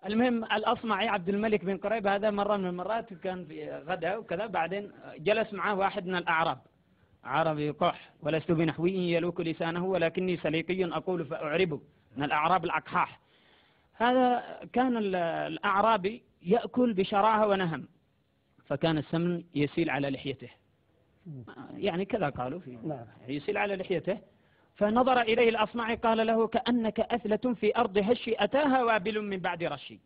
المهم الأصمعي عبد الملك بن قريب هذا مرة من المرات كان في غدا وكذا، بعدين جلس معه واحد من الأعراب عربي قح، ولست بنحوي يلوك لسانه ولكني سليقي أقول فأعربه، من الأعراب الأقحاح. هذا كان الأعرابي يأكل بشراهة ونهم، فكان السمن يسيل على لحيته، يعني كذا قالوا فيه يسيل على لحيته. فنظر إليه الأصمعي قال له كأنك أثلة في أرض هشي أتاها وابل من بعد رشي.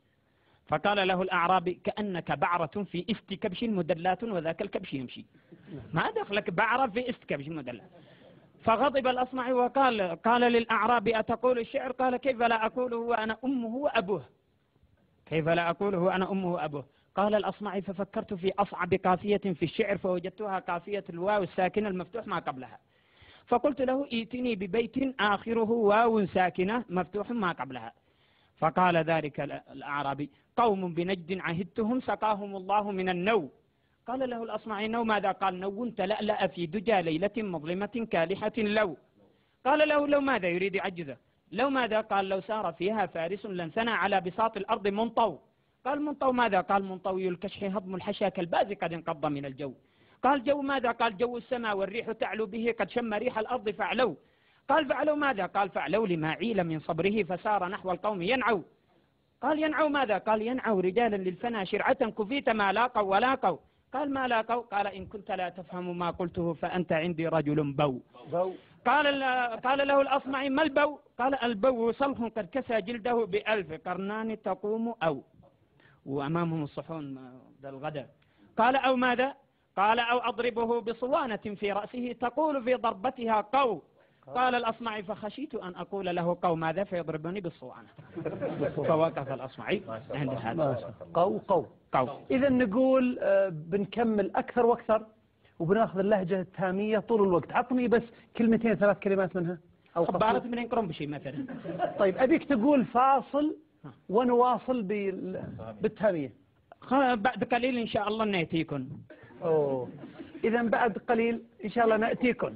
فقال له الأعرابي كأنك بعرة في إست كبش مدلات وذاك الكبش يمشي. ما دخلك بعرة في إست كبش مدلات. فغضب الأصمعي قال للأعرابي أتقول الشعر؟ قال كيف لا أقوله وأنا أمه وأبوه، كيف لا أقوله وأنا أمه وأبوه. قال الأصمعي ففكرت في أصعب قافية في الشعر فوجدتها قافية الواو الساكنة المفتوح ما قبلها، فقلت له ائتني ببيت آخره واو ساكنة مفتوح ما قبلها. فقال ذلك الأعرابي قوم بنجد عهدتهم سقاهم الله من النو. قال له الأصمعي نو ماذا؟ قال نو تلألأ في دجى ليلة مظلمة كالحة لو. قال له لو ماذا؟ يريد يعجزه. لو ماذا؟ قال لو سار فيها فارس لانثنى على بساط الأرض منطو. قال منطو ماذا؟ قال منطوي الكشح هضم الحشا كالباز قد انقض من الجو. قال جو ماذا؟ قال جو السماء والريح تعلو به قد شم ريح الأرض فعلو. قال فعلو ماذا؟ قال فعلو لما عيل من صبره فسار نحو القوم ينعو. قال ينعو ماذا؟ قال ينعو رجالا للفنا شرعة كفيت ما لاقوا ولاقوا. قال ما لاقوا؟ قال إن كنت لا تفهم ما قلته فأنت عندي رجل بو. قال له الأصمعي ما البو؟ قال البو صلخ قد كسى جلده بألف قرنان تقوم أو، وأمامهم الصحون ذا الغداء. قال أو ماذا؟ قال أو أضربه بصوانة في رأسه تقول في ضربتها قو. قال الأصمعي فخشيت أن أقول له قو ماذا فيضربني بالصوانة. فوقف الأصمعي عند هذا قو. إذا نقول بنكمل أكثر وأكثر وبناخذ اللهجة التامية طول الوقت. عطني بس كلمتين 3 كلمات منها أو خبارة من ينقرم بشيء مثلا. طيب أبيك تقول فاصل ونواصل بالتامية. بعد قليل إن شاء الله نأتيكم. إذا بعد قليل إن شاء الله نأتيكم.